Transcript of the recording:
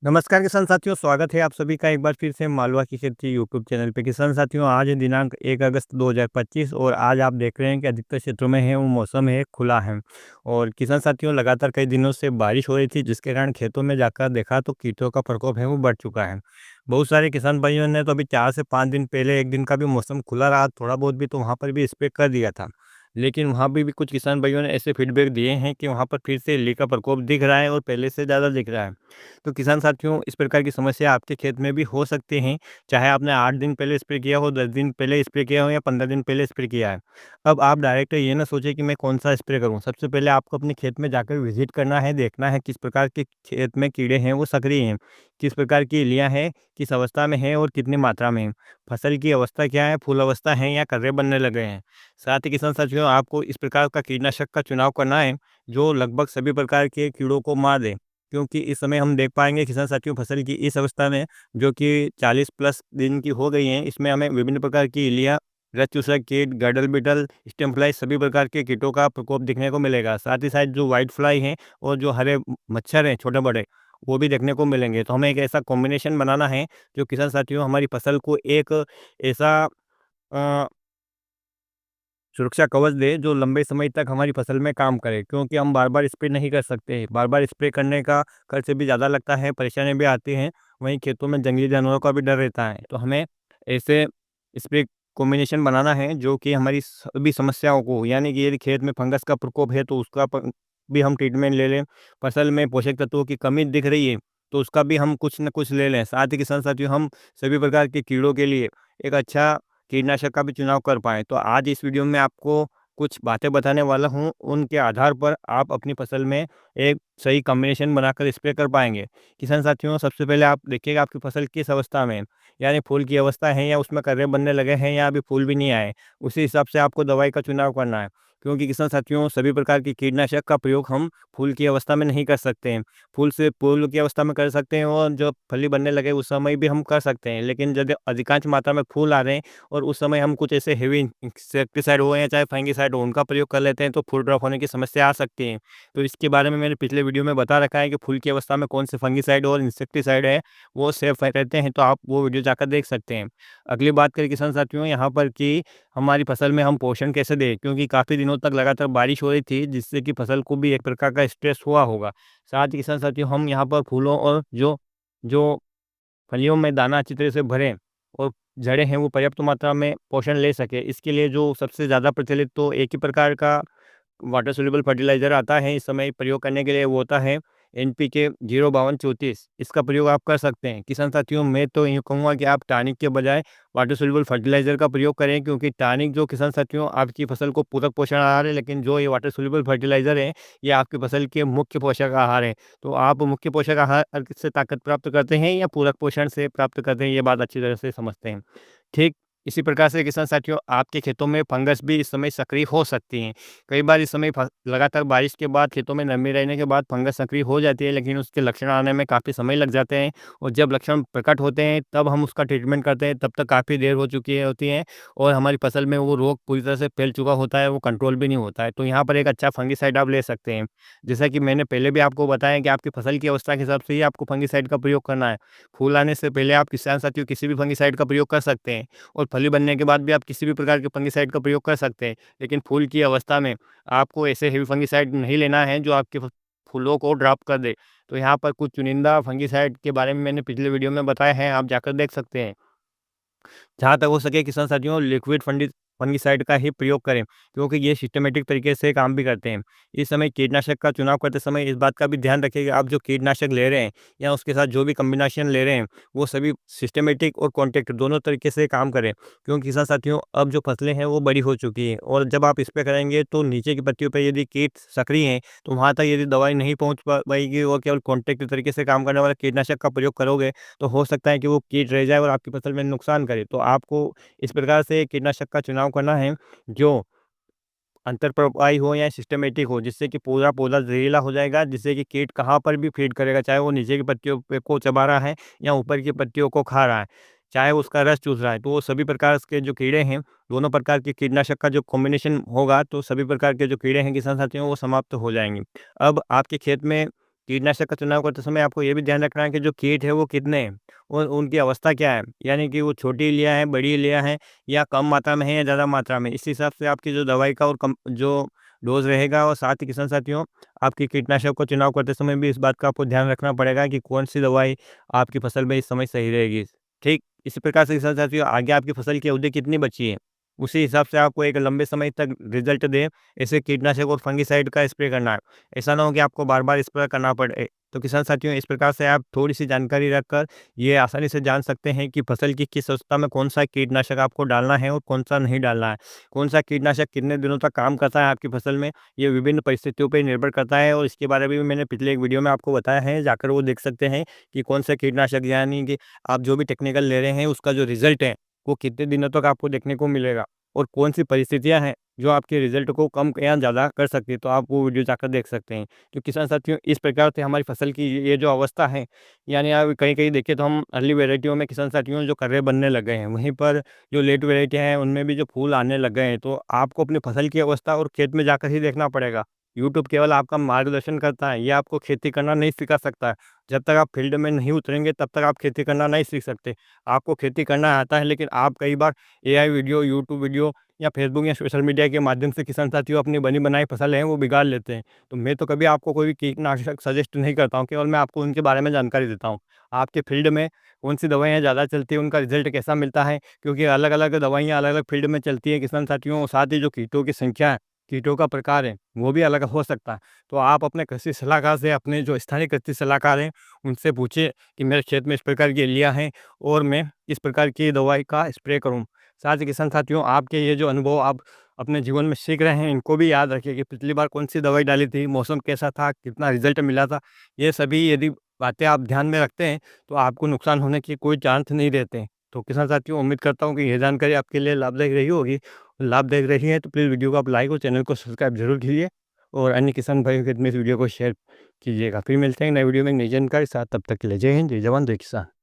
नमस्कार किसान साथियों, स्वागत है आप सभी का एक बार फिर से मालवा की खेती यूट्यूब चैनल पे। किसान साथियों, आज है दिनांक 1 अगस्त 2025 और आज आप देख रहे हैं कि अधिकतर क्षेत्रों में है वो मौसम है खुला है। और किसान साथियों, लगातार कई दिनों से बारिश हो रही थी, जिसके कारण खेतों में जाकर देखा तो कीटों का प्रकोप है वो बढ़ चुका है। बहुत सारे किसान भाइयों ने तो अभी 4 से 5 दिन पहले एक दिन का भी मौसम खुला रहा, थोड़ा बहुत भी तो वहाँ पर भी स्प्रे कर दिया था। लेकिन वहाँ भी कुछ किसान भाइयों ने ऐसे फीडबैक दिए हैं कि वहाँ पर फिर से इल्ली का प्रकोप दिख रहा है और पहले से ज़्यादा दिख रहा है। तो किसान साथियों, इस प्रकार की समस्या आपके खेत में भी हो सकती हैं, चाहे आपने 8 दिन पहले स्प्रे किया हो, 10 दिन पहले स्प्रे किया हो या 15 दिन पहले स्प्रे किया है। अब आप डायरेक्ट ये ना सोचें कि मैं कौन-सा स्प्रे करूँ। सबसे पहले आपको अपने खेत में जाकर विज़िट करना है, देखना है किस प्रकार के खेत में कीड़े हैं वो सक्रिय हैं, किस प्रकार की इल्लियाँ हैं, किस अवस्था में हैं और कितनी मात्रा में हैं। फसल की अवस्था क्या है, फूल अवस्था है या कर्रे बनने लगे हैं। साथ ही किसान साथियों, आपको इस प्रकार का कीटनाशक का चुनाव करना है, जो लगभग सभी प्रकार के कीड़ों को मार दे। क्योंकि इस समय हम देख पाएँगे किसान साथियों, फसल की इस अवस्था में जो कि 40 प्लस दिन की हो गई हैं, इसमें हमें विभिन्न प्रकार की इल्लियाँ, रक्त चूसक कीट, गडल बिटल, स्टेम फ्लाई सभी प्रकार के कीटों का प्रकोप दिखने को मिलेगा। साथ ही साथ जो व्हाइट फ्लाई हैं और जो हरे मच्छर हैं छोटे-बड़े, वो भी देखने को मिलेंगे। तो हमें एक ऐसा कॉम्बिनेशन बनाना है जो किसान साथियों हमारी फसल को एक ऐसा अ सुरक्षा कवच दे जो लंबे समय तक हमारी फसल में काम करे, क्योंकि हम बार-बार स्प्रे नहीं कर सकते। बार-बार स्प्रे करने का खर्च भी ज़्यादा लगता है, परेशानियाँ भी आती हैं, वहीं खेतों में जंगली जानवरों का भी डर रहता है। तो हमें ऐसे स्प्रे कॉम्बिनेशन बनाना है जो कि हमारी सभी समस्याओं को, यानी कि यदि खेत में फंगस का प्रकोप है तो उसका भी हम ट्रीटमेंट ले लें। फसल में पोषक तत्वों की कमी दिख रही है तो उसका भी हम कुछ न कुछ ले लें। साथ ही किसान साथियों, हम सभी प्रकार के कीड़ों के लिए एक अच्छा कीटनाशक का भी चुनाव कर पाएँ। तो आज इस वीडियो में आपको कुछ बातें बताने वाला हूँ, उनके आधार पर आप अपनी फसल में एक सही कॉम्बिनेशन बनाकर स्प्रे कर पाएँगे। किसान साथियों, सबसे पहले आप देखिएगा आपकी फसल किस अवस्था में है, यानी फूल की अवस्था है या उसमें कर्रे बनने लगे हैं या अभी फूल भी नहीं आए। उसी हिसाब से आपको दवाई का चुनाव करना है, क्योंकि किसान साथियों सभी प्रकार की कीटनाशक का प्रयोग हम फूल की अवस्था में नहीं कर सकते हैं। फूल की अवस्था में कर सकते हैं और जब फली बनने लगे उस समय भी हम कर सकते हैं। लेकिन यदि अधिकांश मात्रा में फूल आ रहे हैं और उस समय हम कुछ ऐसे हेवी इंसेक्टिसाइड हो या चाहे फंगिसाइड हो उनका प्रयोग कर लेते हैं तो फूल ड्रॉप होने की समस्या आ सकती है। तो इसके बारे में मैंने पिछले वीडियो में बता रखा है कि फूल की अवस्था में कौन से फंगिसाइड और इंसेक्टिसाइड है वो सेफ रहते हैं, तो आप वो वीडियो जाकर देख सकते हैं। अगली बात करें किसान साथियों यहाँ पर कि हमारी फसल में हम पोषण कैसे दें, क्योंकि काफ़ी दिनों तक लगातार बारिश हो रही थी जिससे कि फसल को भी एक प्रकार का स्ट्रेस हुआ होगा। साथ ही किसान साथियों, हम यहाँ पर फूलों और जो जो फलियों में दाना अच्छी तरह से भरें और जड़ें हैं वो पर्याप्त मात्रा में पोषण ले सके। इसके लिए जो सबसे ज़्यादा प्रचलित तो एक ही प्रकार का वाटर सोल्यूबल फर्टिलाइज़र आता है इस समय प्रयोग करने के लिए, वो होता है एनपीके 05234। इसका प्रयोग आप कर सकते हैं। किसान साथियों, मैं तो यूँ कहूँगा कि आप टॉनिक के बजाय वाटर सोल्यूबल फर्टिलाइज़र का प्रयोग करें, क्योंकि टॉनिक जो किसान साथियों आपकी फसल को पूरक पोषण आहार है, लेकिन जो ये वाटर सोल्यूबल फर्टिलाइज़र है, ये आपकी फसल के मुख्य पोषक आहार है। तो आप मुख्य पोषक आहार से ताकत प्राप्त करते हैं या पूरक पोषण से प्राप्त करते हैं, ये बात अच्छी तरह से समझते हैं। ठीक इसी प्रकार से किसान साथियों, आपके खेतों में फंगस भी इस समय सक्रिय हो सकती हैं। कई बार इस समय लगातार बारिश के बाद खेतों में नमी रहने के बाद फंगस सक्रिय हो जाती है, लेकिन उसके लक्षण आने में काफ़ी समय लग जाते हैं और जब लक्षण प्रकट होते हैं तब हम उसका ट्रीटमेंट करते हैं, तब तक काफ़ी देर हो चुकी है होती है और हमारी फसल में वो रोग पूरी तरह से फैल चुका होता है, वो कंट्रोल भी नहीं होता है। तो यहाँ पर एक अच्छा फंगिसाइड आप ले सकते हैं। जैसा कि मैंने पहले भी आपको बताया कि आपकी फसल की अवस्था के हिसाब से ही आपको फंगिसाइड का प्रयोग करना है। फूल आने से पहले आप किसान साथियों किसी भी फंगिसाइड का प्रयोग कर सकते हैं और फली बनने के बाद भी आप किसी भी प्रकार के फंगिसाइड का प्रयोग कर सकते हैं। लेकिन फूल की अवस्था में आपको ऐसे हेवी फंगिसाइड नहीं लेना है जो आपके फूलों को ड्रॉप कर दे। तो यहाँ पर कुछ चुनिंदा फंगिसाइड के बारे में मैंने पिछले वीडियो में बताया है, आप जाकर देख सकते हैं। जहाँ तक हो सके किसान साथियों, लिक्विड फंगिसाइड का ही प्रयोग करें, क्योंकि ये सिस्टमैटिक तरीके से काम भी करते हैं। इस समय कीटनाशक का चुनाव करते समय इस बात का भी ध्यान रखिए कि आप जो कीटनाशक ले रहे हैं या उसके साथ जो भी कॉम्बिनेशन ले रहे हैं, वो सभी सिस्टमैटिक और कॉन्टैक्ट दोनों तरीके से काम करें। क्योंकि किसान साथियों, अब जो फसलें हैं वो बड़ी हो चुकी हैं और जब आप स्प्रे करेंगे तो नीचे की पत्तियों पे यदि कीट सक्रिय हैं, तो वहाँ तक यदि दवाई नहीं पहुँच पाएगी और केवल कॉन्टैक्ट तरीके से काम करने वाला कीटनाशक का प्रयोग करोगे, तो हो सकता है कि वो कीट रह जाए और आपकी फसल में नुकसान करे। तो आपको इस प्रकार से कीटनाशक का चुनाव करना है जो अंतरप्रवाही हो या सिस्टमैटिक हो, जिससे कि पूरा पौधा जहरीला हो जाएगा, जिससे कि कीट कहाँ पर भी फीड करेगा, चाहे वो नीचे की पत्तियों पे को चबा रहा है या ऊपर की पत्तियों को खा रहा है, चाहे उसका रस चूस रहा है। तो वो सभी प्रकार के जो कीड़े हैं, दोनों प्रकार के कीटनाशक का जो कॉम्बिनेशन होगा तो सभी प्रकार के जो कीड़े हैं किसान साथियों वो समाप्त हो जाएँगे। अब आपके खेत में कीटनाशक का चुनाव करते समय आपको ये भी ध्यान रखना है कि जो कीट है वो कितने हैं और उनकी अवस्था क्या है, यानी कि वो छोटी लिया है, बड़ी लिया है या कम मात्रा में है या ज़्यादा मात्रा में। इस हिसाब से आपकी जो दवाई का और कम जो डोज़ रहेगा, और साथ ही किसान साथियों, आपकी कीटनाशक का चुनाव करते समय भी इस बात का आपको ध्यान रखना पड़ेगा कि कौन-सी दवाई आपकी फसल में इस समय सही रहेगी। ठीक, इसी प्रकार से किसान साथियों, आगे आपकी फसल की अवधि कितनी बची है, उसी हिसाब से आपको एक लंबे समय तक रिज़ल्ट दे, ऐसे कीटनाशक और फंगिसाइड का स्प्रे करना है। ऐसा ना हो कि आपको बार-बार स्प्रे करना पड़े। तो किसान साथियों, इस प्रकार से आप थोड़ी-सी जानकारी रखकर ये आसानी से जान सकते हैं कि फसल की किस अवस्था में कौन-सा कीटनाशक आपको डालना है और कौन-सा नहीं डालना है। कौन-सा कीटनाशक कितने दिनों तक काम करता है आपकी फसल में, ये विभिन्न परिस्थितियों पे निर्भर करता है, और इसके बारे में भी मैंने पिछले एक वीडियो में आपको बताया है, जाकर वो देख सकते हैं कि कौन से कीटनाशक, यानी कि आप जो भी टेक्निकल ले रहे हैं, उसका जो रिज़ल्ट है, वो कितने दिनों तक आपको देखने को मिलेगा और कौन-सी परिस्थितियाँ हैं, जो आपके रिज़ल्ट को कम या ज़्यादा कर सकती है। तो आप वो वीडियो जाकर देख सकते हैं। तो किसान साथियों, इस प्रकार से हमारी फसल की ये जो अवस्था है, यानी आप कहीं-कहीं देखें तो हम अर्ली वैराइटियों में किसान साथियों जो कर्रे बनने लग गए हैं, वहीं पर जो लेट वैराइटी हैं, उनमें भी जो फूल आने लग गए हैं। तो आपको अपनी फसल की अवस्था और खेत में जाकर ही देखना पड़ेगा। यूट्यूब केवल आपका मार्गदर्शन करता है, ये आपको खेती करना नहीं सिखा सकता है। जब तक आप फील्ड में नहीं उतरेंगे, तब तक आप खेती करना नहीं सीख सकते। आपको खेती करना आता है, लेकिन आप कई बार एआई वीडियो, यूट्यूब वीडियो या फेसबुक या सोशल मीडिया के माध्यम से किसान साथियों अपनी बनी-बनाई फसल है वो बिगाड़ लेते हैं। तो मैं तो कभी आपको कोई भी कीटनाशक सजेस्ट नहीं करता हूँ, केवल मैं आपको उनके बारे में जानकारी देता हूँ। आपके फील्ड में कौन-सी दवाइयाँ ज़्यादा चलती हैं, उनका रिज़ल्ट कैसा मिलता है, क्योंकि अलग-अलग दवाइयाँ अलग-अलग फील्ड में चलती हैं किसान साथियों, और साथ ही जो कीटों की संख्या है, कीटों का प्रकार है, वो भी अलग हो सकता है। तो आप अपने कृषि सलाहकार से, अपने जो स्थानीय कृषि सलाहकार हैं, उनसे पूछिए कि मेरे खेत में इस प्रकार की एलिया है और मैं इस प्रकार की दवाई का स्प्रे करूँ। साथ ही किसान साथियों, आपके ये जो अनुभव आप अपने जीवन में सीख रहे हैं, इनको भी याद रखिए कि पिछली बार कौन-सी दवाई डाली थी, मौसम कैसा था, कितना रिज़ल्ट मिला था। ये सभी यदि बातें आप ध्यान में रखते हैं, तो आपको नुकसान होने के कोई चांस नहीं रहते हैं। तो किसान साथियों, उम्मीद करता हूँ कि ये जानकारी आपके लिए लाभदायक रही होगी। लाभदायक रही है तो प्लीज़ वीडियो को आप लाइक और चैनल को सब्सक्राइब ज़रूर कीजिए, और अन्य किसान भाइयों के साथ में इस वीडियो को शेयर कीजिएगा। फिर मिलते हैं नए वीडियो में नई जानकारी के साथ, तब तक के लिए जय हिंद, जय जवान, जय किसान।